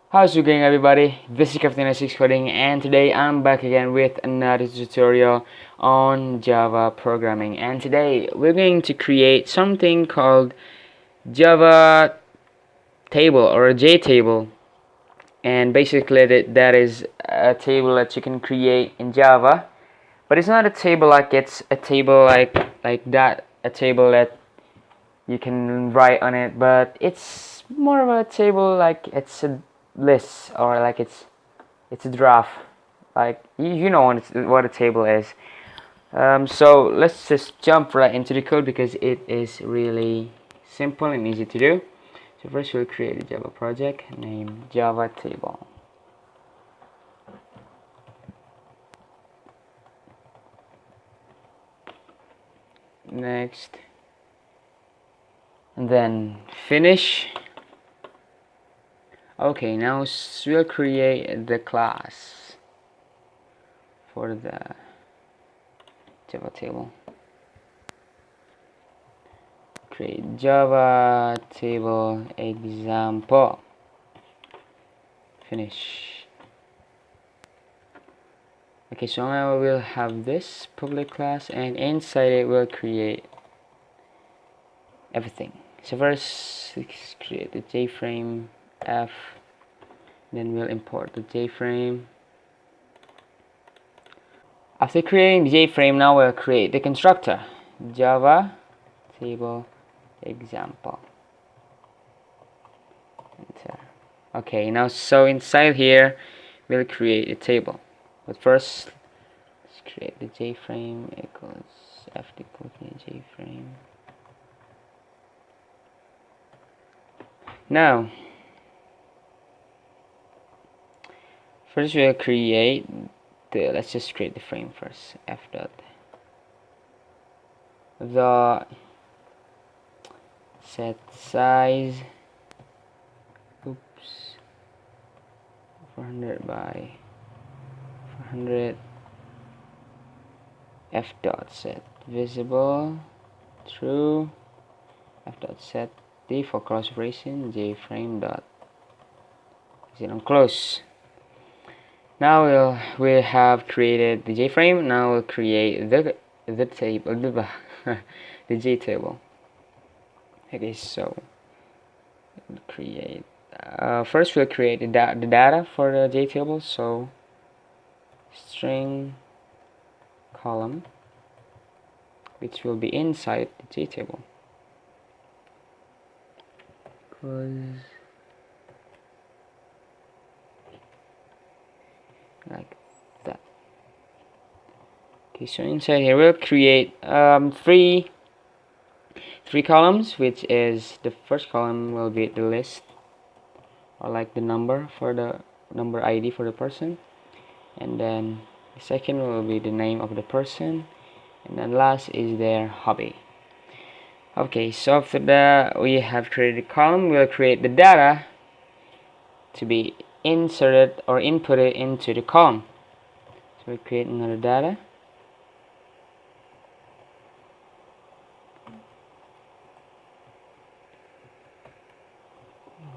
How's it going, everybody? This is Captain 6 Coding, and today I'm back again with another tutorial on Java programming. And today we're going to create something called Java table or a JTable. And basically that is a table that you can create in Java, but it's not a table like it's a table like that, a table that you can write on it, but it's more of a table like it's a list, or like it's a draft. Like you know what a table is. So let's just jump right into the code because it is really simple and easy to do. So first we'll create a Java project named Java table. Next, and then finish. Okay, now we'll create the class for the Java table. Create Java table example. Finish. Okay, so now we'll have this public class, and inside it we'll create everything. So first, let's create the JFrame F, then we'll import the JFrame. After creating the JFrame, now we'll create the constructor Java table example. Enter. Okay, now so inside here we'll create a table, but first let's create the JFrame equals F equals JFrame. Now first we'll create the, let's just create the frame first. F dot the set size, oops, 400 by 400. F dot set visible true. F dot set D for cross operation. JFrame dot is on close. Now we have created the JFrame. Now we'll create the table, the JTable. Okay, so we'll create. First, we'll create the data for the JTable. So string column, which will be inside the JTable. Like that. Okay, so inside here we'll create three columns, which is the first column will be the list, or like the number for the number ID for the person, and then the second will be the name of the person, and then last is their hobby. Okay, so after that we have created a column, we'll create the data to be inserted or inputted into the column. So we create another data.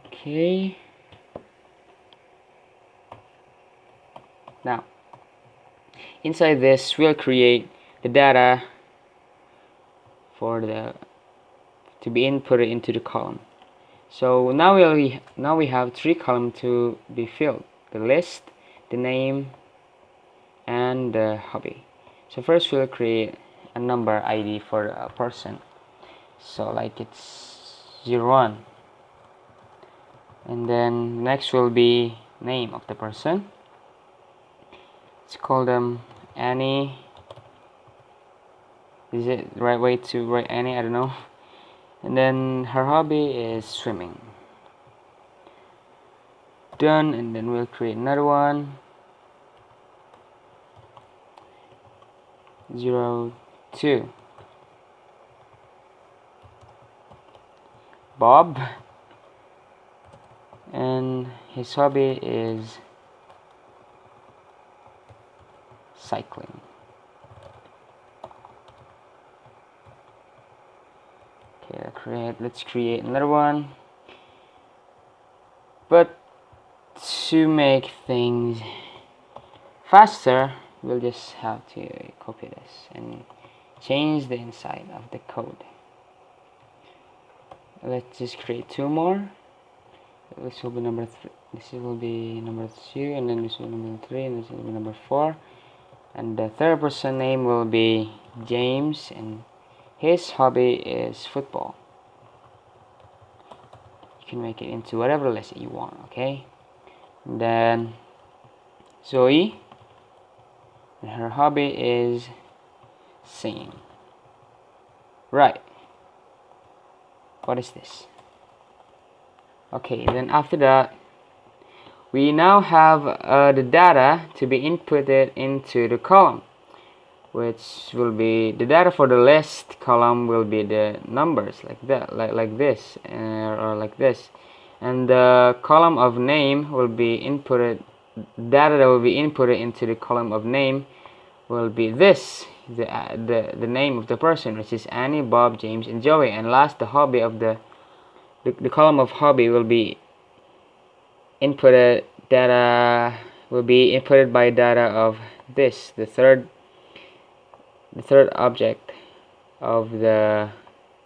Okay. Now, inside this, we'll create the data for the to be inputted into the column. So now we have three columns to be filled: the list, the name, and the hobby. So first we'll create a number ID for a person. So like it's 01. And then next will be name of the person. Let's call them Annie. Is it the right way to write Annie? I don't know. And then her hobby is swimming. Done. And then we'll create another one. 02. Bob. And his hobby is cycling. Okay, let's create another one. But to make things faster, we'll just have to copy this and change the inside of the code. Let's just create 2 more. This will be number 3. This will be number 2, and then this will be number 3, and this will be number 4. And the third person name will be James, and his hobby is football. You can make it into whatever list you want, okay? And then Zoe, and her hobby is singing. Right. What is this? Okay, then after that, we now have the data to be inputted into the column, which will be the data for the list column will be the numbers like that, like this, or like this, and the column of name will be inputted. Data that will be inputted into the column of name will be this, the name of the person, which is Annie, Bob, James, and Joey. And last, the hobby of the column of hobby will be inputted. Data will be inputted by data of this, the third object of the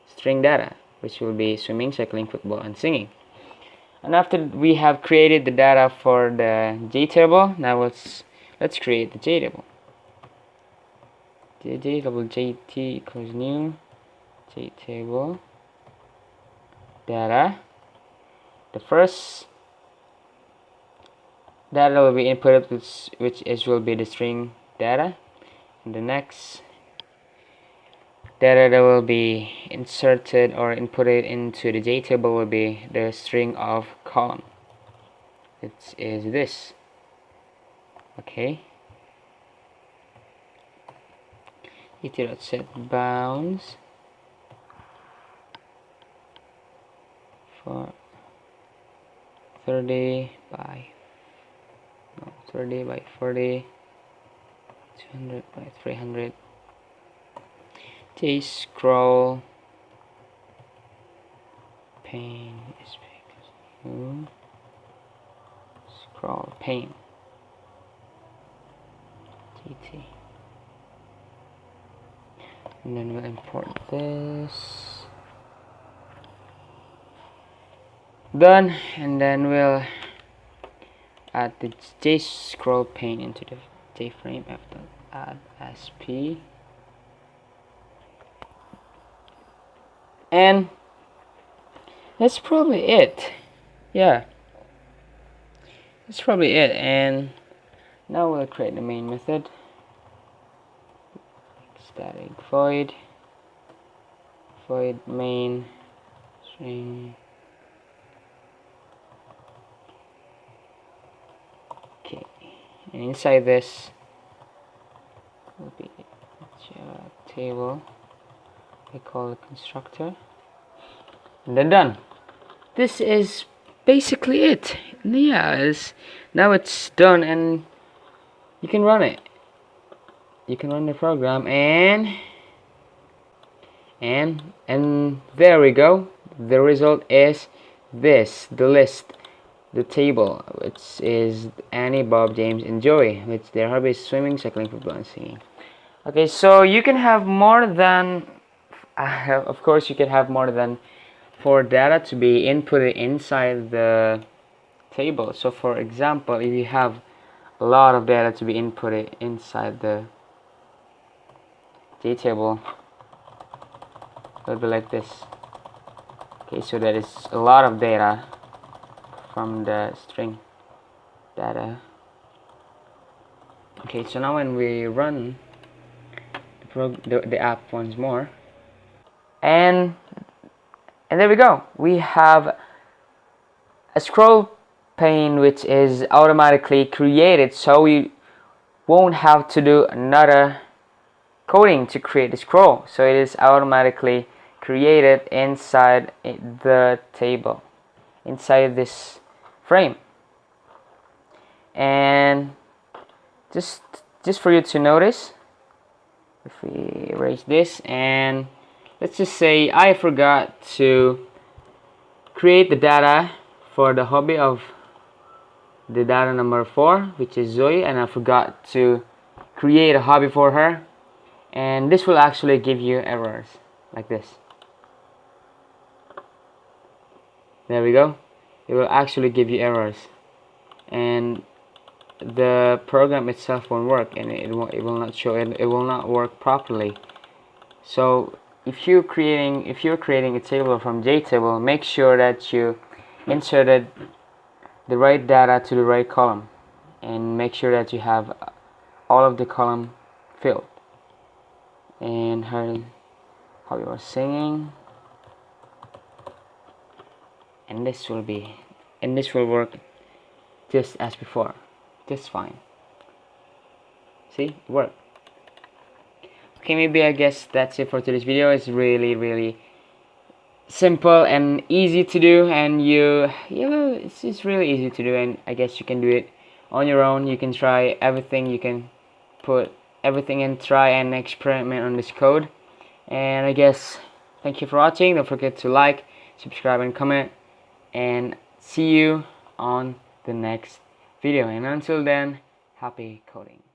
string data, which will be swimming, cycling, football, and singing. And after we have created the data for the JTable, now let's create the JTable. JTable, JT equals new JTable data. The first data will be inputted, which will be the string data, and the next data that will be inserted or inputted into the JTable will be the string of column. It is this. Okay. set bounds for 30 by 40, 200 by 300. Scroll pane is new scroll pane GT, and then we'll import this. Done. And then we'll add the scroll pane into the JFrame. Add SP, and that's probably it. Yeah, that's probably it. And now we'll create the main method. Static void main string. Okay, and inside this will be table. We call it constructor, and then done. This is basically it. Yeah, now it's done, and you can run it. You can run the program, and there we go. The result is this: the list, the table, which is Annie, Bob, James, and Joey, which their hobby is swimming, cycling, football, and singing. Okay, so you can have more than of course you can have more than 4 data to be inputted inside the table. So for example, if you have a lot of data to be inputted inside the JTable, it will be like this. Okay, so that is a lot of data from the string data. Okay, so now when we run the app once more, and there we go, we have a scroll pane which is automatically created, so we won't have to do another coding to create the scroll. So it is automatically created inside the table, inside this frame. And just for you to notice, if we erase this, and let's just say I forgot to create the data for the hobby of the data number 4, which is Zoe, and I forgot to create a hobby for her, and this will actually give you errors like this. There we go. It will actually give you errors, and the program itself won't work, and it will not show it. It will not work properly. So if you're creating a table from JTable, make sure that you inserted the right data to the right column, and make sure that you have all of the column filled. And her hobby was singing, and this will work just as before, just fine. See, it worked. Okay, maybe I guess that's it for today's video. It's really simple and easy to do, and it's really easy to do, and I guess you can do it on your own. You can try everything, you can put everything and try and experiment on this code. And I guess thank you for watching. Don't forget to like, subscribe, and comment, and see you on the next video. And until then, happy coding.